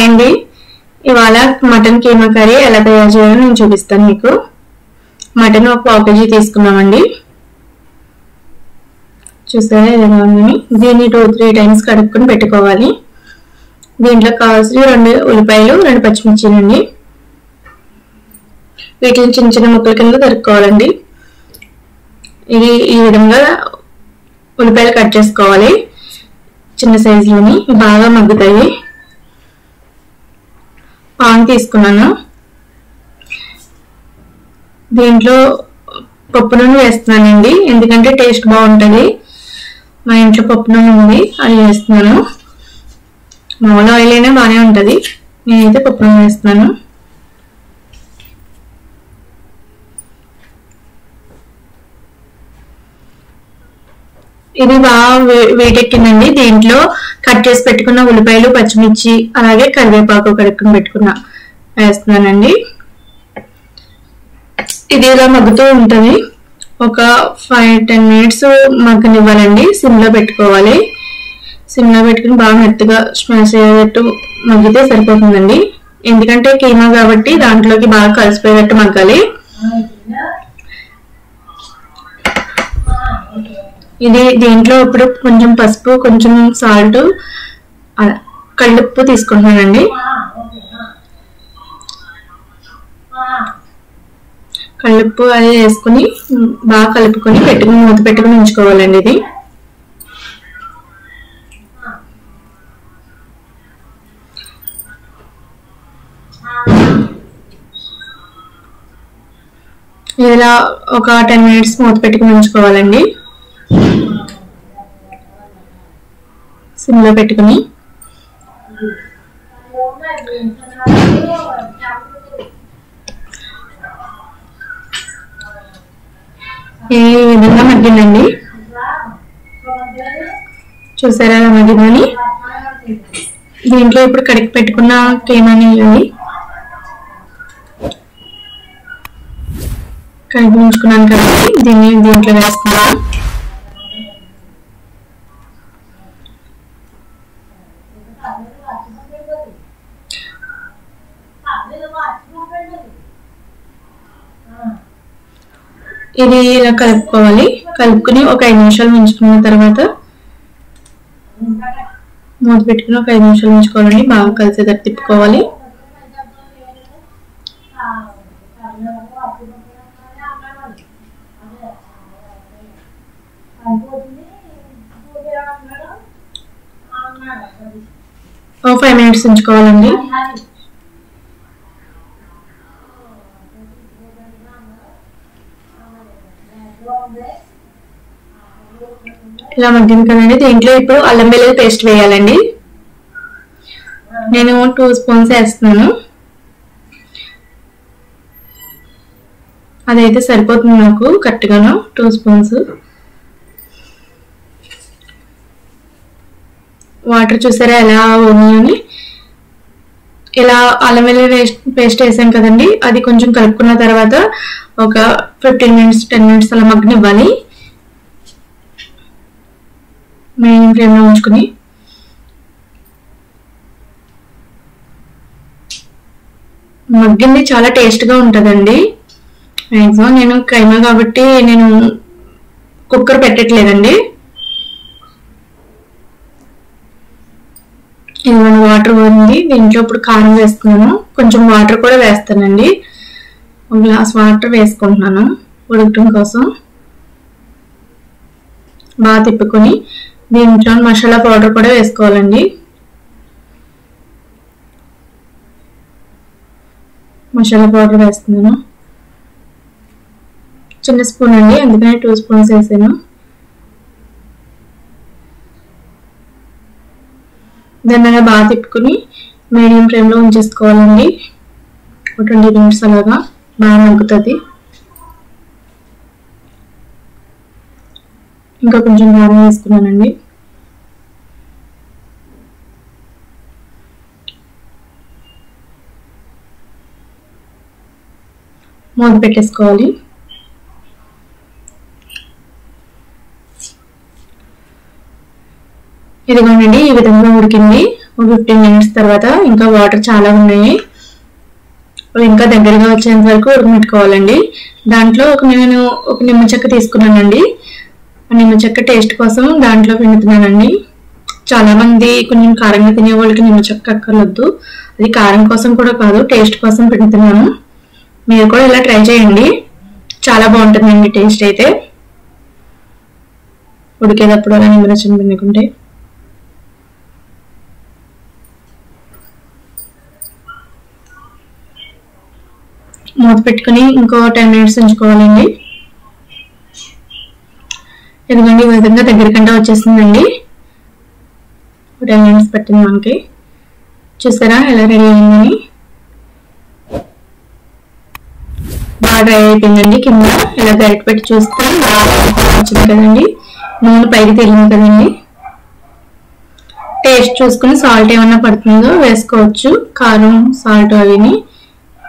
Hi అండి, ఇవాళ mutton keema curry ఎలా తయారు చేయాలో నేను చూపిస్తాను మీకు. మటన్ ఒక 1 kg తీసుకున్నామండి. చూసారా ఇలా ఉందని. దీన్ని 2-3 టైమ్స్ కడుక్కొని పెట్టుకోవాలి. దీంట్లో కావాల్సిన 2 ఉల్లిపాయలు 2 పచ్చిమిర్చిలండి. వీటిని చిన్న చిన్న ముక్కల కింద తరుక్కోవాలండి. ఇది ఈ విధంగా ఉల్లిపాయలు కట్ చేసుకోవాలి. చిన్న సైజులోని బాగా మగ్గుతాయి. పాన్ తీసుకున్నాను. దీంట్లో పప్పు నూనె వేస్తున్నానండి, ఎందుకంటే టేస్ట్ బాగుంటుంది. మా ఇంట్లో పప్పు నూనె ఉంది, అది వేస్తున్నాను. మామూలు ఆయిల్ అయినా బాగానే ఉంటుంది, నేనైతే పప్పు నూనె వేస్తున్నాను. ఇది బాగా వేడెక్కిందండి. దీంట్లో కట్ చేసి పెట్టుకున్న ఉల్లిపాయలు పచ్చిమిర్చి అలాగే కరివేపాకు కడుక్కుని పెట్టుకున్న వేస్తున్నానండి. ఇది ఇలా మగ్గుతూ ఉంటుంది. ఒక 5-10 minutes మగ్గనివ్వాలండి. సిమ్లో పెట్టుకోవాలి. సిమ్లో పెట్టుకుని బాగా మెత్తగా స్మాష్ అయ్యేటట్టు మగ్గితే సరిపోతుందండి. ఎందుకంటే కీమా కాబట్టి దాంట్లోకి బాగా కలిసిపోయేటట్టు మగ్గాలి. ఇది దీంట్లో ఇప్పుడు కొంచెం పసుపు, కొంచెం సాల్ట్, కళ్ళుప్పు తీసుకుంటున్నానండి. కళ్ళుప్పు అది వేసుకుని బాగా కలుపుకొని మూత పెట్టుకుని ఉంచుకోవాలండి. ఇది ఇలా ఒక 10 minutes మూత పెట్టుకుని ఉంచుకోవాలండి. సిమ్లో పెట్టుకుని ఈ విధంగా మగ్గిందండి. చూసారా మగ్గిందని. దీంట్లో ఇప్పుడు కడిగి పెట్టుకున్న కీమాని కడిగి ఉంచుకున్నాను కాబట్టి దీంట్లో వేసుకున్నాను. ఇది ఇలా కలుపుకోవాలి. కలుపుకుని ఒక 5 నిమిషాలు ఉంచుకున్న తర్వాత మూత పెట్టుకుని ఒక 5 నిమిషాలు ఉంచుకోవాలండి. బాగా కలిసేటట్టు తిప్పుకోవాలి. ఒక 5 minutes ఉంచుకోవాలండి. ఇలా మగ్గింది కదండి. దీంట్లో ఇప్పుడు అల్లం వెల్లుల్లి పేస్ట్ వేయాలండి. నేను 2 స్పూన్స్ వేస్తున్నాను. అదైతే సరిపోతుంది నాకు కరెక్ట్గాను. 2 స్పూన్స్ వాటర్ చూసారా ఎలా ఉన్నాయని. ఇలా అల్లం వెల్లుల్లి పేస్ట్ వేసాం కదండి, అది కొంచెం కలుపుకున్న తర్వాత ఒక 15 minutes 10 minutes అలా మగ్గనివ్వాలి. మీడియం ఫ్లేమ్లో ఉంచుకుని మగ్గింది చాలా టేస్ట్గా ఉంటుందండి. మ్యాక్సిమం నేను కైమా కాబట్టి నేను కుక్కర్ పెట్టట్లేదండి. ఇదిగోండి వాటర్ ఉంది. దీంట్లో ఇప్పుడు కారం వేస్తున్నాను. కొంచెం వాటర్ కూడా వేస్తానండి. 1 గ్లాస్ వాటర్ వేసుకుంటున్నాను ఉడకటం కోసం. బాగా తిప్పుకొని దీంట్లో మసాలా పౌడర్ కూడా వేసుకోవాలండి. మసాలా పౌడర్ వేస్తున్నాను. చిన్న స్పూన్ అండి, అందుకనే 2 స్పూన్స్ వేసాను. దాన్ని బాగా తిప్పుకుని మీడియం ఫ్లేమ్లో ఉంచేసుకోవాలండి. 20 minutes అలాగా బాగా మగ్గుతుంది. ఇంకా కొంచెం కారం వేసుకున్నానండి. మూత పెట్టేసుకోవాలి. ఇదిగోండి ఈ విధంగా ఉడికింది. 15 minutes తర్వాత ఇంకా వాటర్ చాలా ఉన్నాయి, ఇంకా దగ్గరగా వచ్చేంత వరకు ఉడకబెట్టుకోవాలండి. దాంట్లో నేను ఒక నిమ్మ చెక్క తీసుకున్నానండి. ఆ నిమ్మ చెక్క టేస్ట్ కోసం దాంట్లో పిండుతున్నానండి. చాలా మంది కొంచెం కారంగా తినే వాళ్ళకి నిమ్మ చెక్క అక్కర్లేదు, అది కారం కోసం కూడా కాదు, టేస్ట్ కోసం పిండుతున్నాను. మీరు కూడా ఇలా ట్రై చేయండి, చాలా బాగుంటుందండి టేస్ట్ అయితే. ఉడికేటప్పుడు అలా నిమ్మరసం పిండుకుంటే. మూత పెట్టుకుని ఇంకో 10 minutes ఉంచుకోవాలండి. ఎందుకంటే ఈ విధంగా దగ్గరకంటే వచ్చేసిందండి. 10 minutes పట్టింది మనకి. చూసారా ఎలా రెడీ అయిందని? బాగా డ్రై అయిపోయిందండి. కింద ఇలా గరిటె పెట్టి చూస్తే వచ్చింది కదండి, నూనె పైకి తేలింది కదండి. టేస్ట్ చూసుకుని సాల్ట్ ఏమన్నా పడుతుందో వేసుకోవచ్చు, కారం సాల్ట్ అవిని.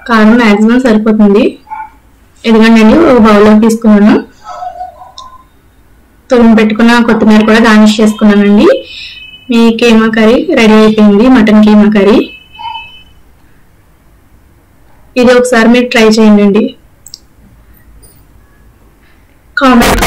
కారం మ్యాక్సిమం సరిపోతుంది. ఎందుకంటే ఒక బౌల్లో తీసుకున్నాను. తురుము పెట్టుకున్న కొత్తిమీర కూడా గార్నిష్ చేసుకున్నానండి. మీ కీమా కర్రీ రెడీ అయిపోయింది, మటన్ కీమా కర్రీ. ఇది ఒకసారి మీరు ట్రై చేయండి. కామెంట్